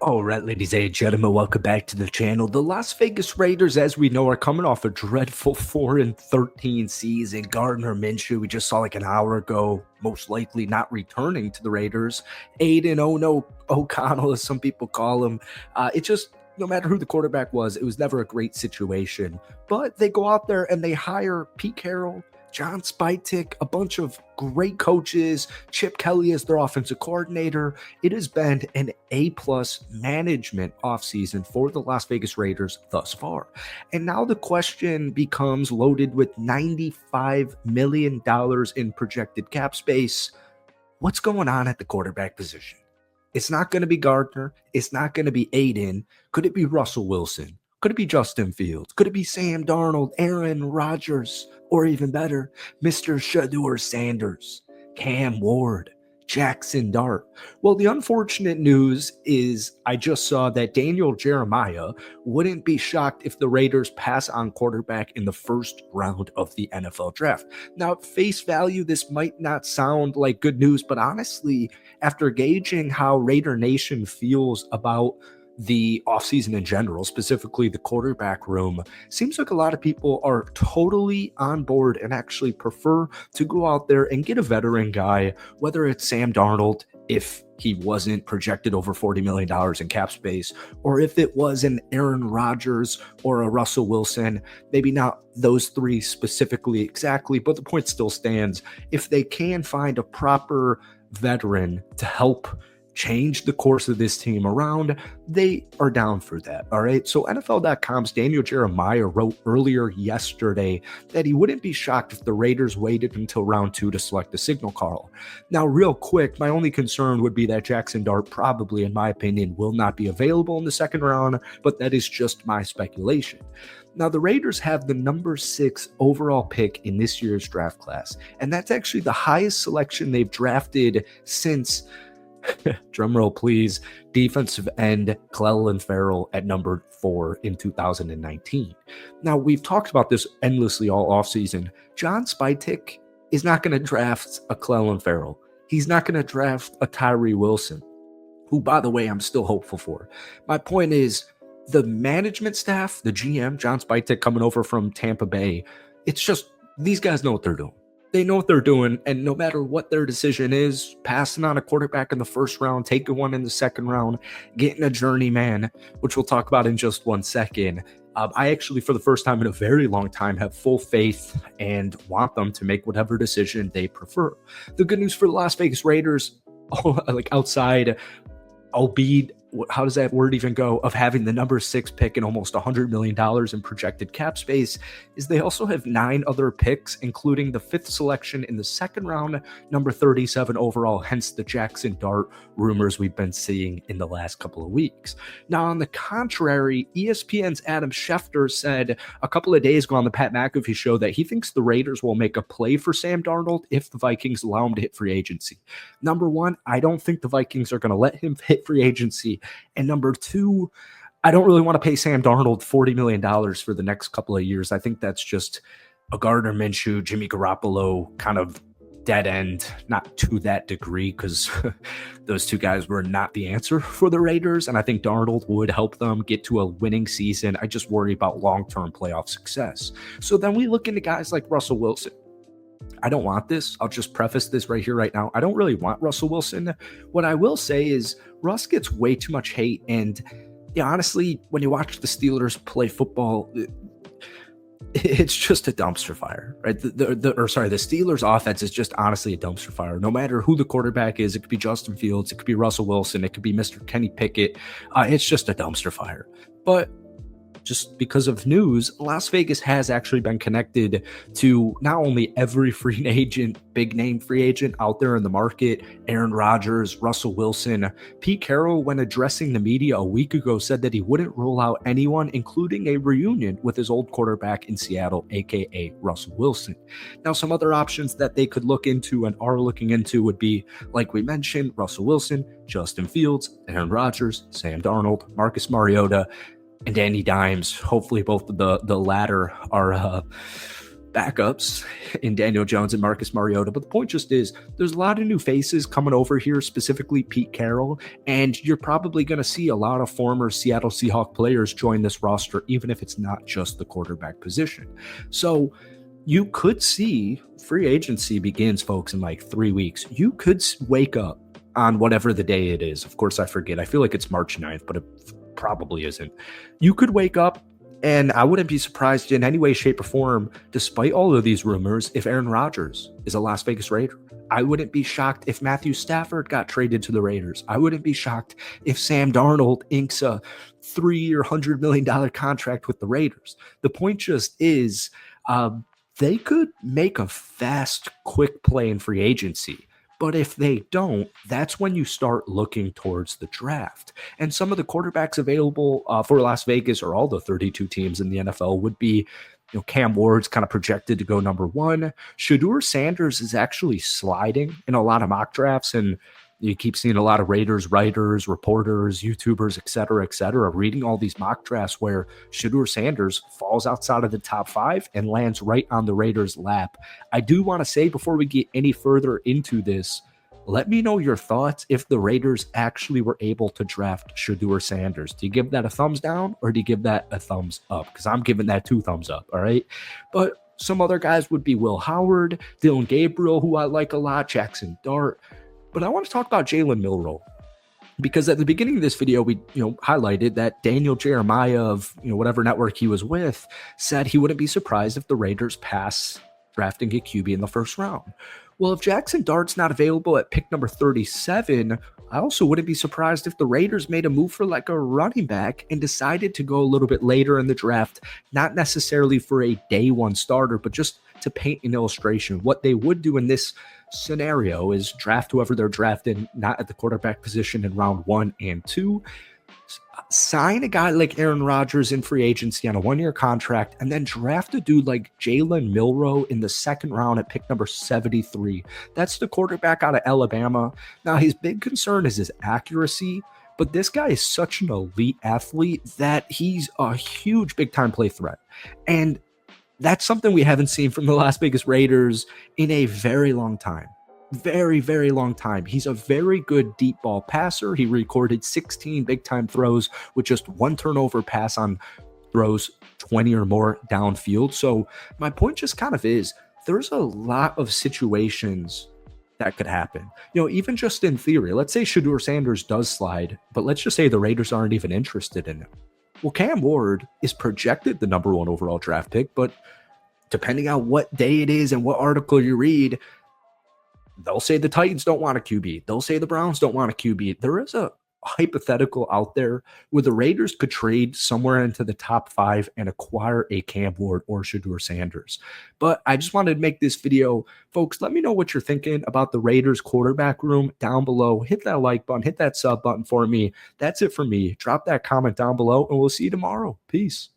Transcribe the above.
All right, ladies and gentlemen, welcome back to the channel. The Las Vegas Raiders, as we know, are coming off a dreadful 4-13 season. Gardner Minshew, we just saw like an hour ago, most likely not returning to the Raiders. Aiden Ono O'Connell, as some people call him. It just, no matter who the quarterback was, it was never a great situation. But they go out there and they hire Pete Carroll, John Spytek, a bunch of great coaches, Chip Kelly as their offensive coordinator. It has been an A-plus management offseason for the Las Vegas Raiders thus far. And now the question becomes, loaded with $95 million in projected cap space, what's going on at the quarterback position? It's not going to be Gardner. It's not going to be Aiden. Could it be Russell Wilson? Could it be Justin Fields? Could it be Sam Darnold, Aaron Rodgers, or even better, Mr. Shedeur Sanders, Cam Ward, Jackson Dart? Well, the unfortunate news is I just saw that Daniel Jeremiah wouldn't be shocked if the Raiders pass on quarterback in the first round of the NFL draft. Now, at face value, this might not sound like good news, but honestly, after gauging how Raider Nation feels about the offseason in general, specifically the quarterback room, seems like a lot of people are totally on board and actually prefer to go out there and get a veteran guy, whether it's Sam Darnold, if he wasn't projected over $40 million in cap space, or if it was an Aaron Rodgers or a Russell Wilson, maybe not those three specifically exactly, but the point still stands. If they can find a proper veteran to help change the course of this team around, they are down for that. All right. So NFL.com's Daniel Jeremiah wrote earlier yesterday that he wouldn't be shocked if the Raiders waited until round 2 to select the signal caller. Now, real quick, my only concern would be that Jackson Dart probably, in my opinion, will not be available in the second round, but that is just my speculation. Now, the Raiders have the number 6 overall pick in this year's draft class, and that's actually the highest selection they've drafted since drumroll please, defensive end Clelin Ferrell at number 4 in 2019. Now, we've talked about this endlessly all offseason. John Spytek is not going to draft a Clelin Ferrell. He's not going to draft a Tyree Wilson, who, by the way, I'm still hopeful for. My point is, the management staff, the GM, John Spytek, coming over from Tampa Bay, it's just, these guys know what they're doing. They know what they're doing, and no matter what their decision is, passing on a quarterback in the first round, taking one in the second round, getting a journeyman, which we'll talk about in just one second, I actually, for the first time in a very long time, have full faith and want them to make whatever decision they prefer. The good news for the Las Vegas Raiders, like outside, albeit, how does that word even go, of having the number 6 pick and almost $100 million in projected cap space, is they also have 9 other picks, including the 5th selection in the second round, number 37 overall, hence the Jackson Dart rumors we've been seeing in the last couple of weeks. Now, on the contrary, ESPN's Adam Schefter said a couple of days ago on the Pat McAfee show that he thinks the Raiders will make a play for Sam Darnold if the Vikings allow him to hit free agency. Number 1, I don't think the Vikings are going to let him hit free agency. And number 2, I don't really want to pay Sam Darnold $40 million for the next couple of years. I think that's just a Gardner Minshew, Jimmy Garoppolo kind of dead end, not to that degree, because those two guys were not the answer for the Raiders. And I think Darnold would help them get to a winning season. I just worry about long-term playoff success. So then we look into guys like Russell Wilson. I don't want this. I'll just preface this right here, right now. I don't really want Russell Wilson. What I will say is Russ gets way too much hate. And yeah, honestly, when you watch the Steelers play football, it's just a dumpster fire, right? The Steelers offense is just honestly a dumpster fire. No matter who the quarterback is, it could be Justin Fields, it could be Russell Wilson, it could be Mr. Kenny Pickett. It's just a dumpster fire. But just because of news, Las Vegas has actually been connected to not only every free agent, big name free agent out there in the market, Aaron Rodgers, Russell Wilson. Pete Carroll, when addressing the media a week ago, said that he wouldn't rule out anyone, including a reunion with his old quarterback in Seattle, aka Russell Wilson. Now, some other options that they could look into and are looking into would be, like we mentioned, Russell Wilson, Justin Fields, Aaron Rodgers, Sam Darnold, Marcus Mariota, and Danny Dimes. Hopefully both of the latter are backups in Daniel Jones and Marcus Mariota. But the point just is there's a lot of new faces coming over here, specifically Pete Carroll, and you're probably going to see a lot of former Seattle Seahawks players join this roster, even if it's not just the quarterback position. So you could see free agency begins, folks, in like 3 weeks. You could wake up on whatever the day it is. Of course, I forget. I feel like it's March 9th, but it probably isn't. You could wake up, and I wouldn't be surprised in any way, shape, or form, despite all of these rumors, if Aaron Rodgers is a Las Vegas Raider. I wouldn't be shocked if Matthew Stafford got traded to the Raiders. I wouldn't be shocked if Sam Darnold inks a 3-year, $100 million contract with the Raiders. The point just is they could make a fast, quick play in free agency. But if they don't, that's when you start looking towards the draft. And some of the quarterbacks available for Las Vegas, or all the 32 teams in the NFL, would be, Cam Ward's kind of projected to go number 1. Shedeur Sanders is actually sliding in a lot of mock drafts, and you keep seeing a lot of Raiders writers, reporters, YouTubers, et cetera, reading all these mock drafts where Shedeur Sanders falls outside of the top 5 and lands right on the Raiders' lap. I do want to say, before we get any further into this, let me know your thoughts if the Raiders actually were able to draft Shedeur Sanders. Do you give that a thumbs down, or do you give that a thumbs up? Because I'm giving that 2 thumbs up, all right? But some other guys would be Will Howard, Dylan Gabriel, who I like a lot, Jackson Dart. But I want to talk about Jalen Milroe, because at the beginning of this video, we highlighted that Daniel Jeremiah of whatever network he was with said he wouldn't be surprised if the Raiders pass drafting a QB in the first round. Well, if Jackson Dart's not available at pick number 37, I also wouldn't be surprised if the Raiders made a move for like a running back and decided to go a little bit later in the draft, not necessarily for a day 1 starter, but just to paint an illustration. What they would do in this scenario is draft whoever they're drafting, not at the quarterback position, in round 1 and 2. Sign a guy like Aaron Rodgers in free agency on a 1-year contract, and then draft a dude like Jalen Milroe in the 2nd round at pick number 73. That's the quarterback out of Alabama. Now, his big concern is his accuracy, but this guy is such an elite athlete that he's a huge big-time play threat. And that's something we haven't seen from the Las Vegas Raiders in a very long time. Very, very long time. He's a very good deep ball passer. He recorded 16 big-time throws with just 1 turnover pass on throws 20 or more downfield. So my point just kind of is, there's a lot of situations that could happen. Even just in theory, let's say Shedeur Sanders does slide, but let's just say the Raiders aren't even interested in him. Well, Cam Ward is projected the number 1 overall draft pick, but depending on what day it is and what article you read, they'll say the Titans don't want a QB. They'll say the Browns don't want a QB. There is a hypothetical out there where the Raiders could trade somewhere into the top 5 and acquire a Cam Ward or Shedeur Sanders. But I just wanted to make this video. Folks, let me know what you're thinking about the Raiders quarterback room down below. Hit that like button, hit that sub button for me. That's it for me. Drop that comment down below, and we'll see you tomorrow. Peace.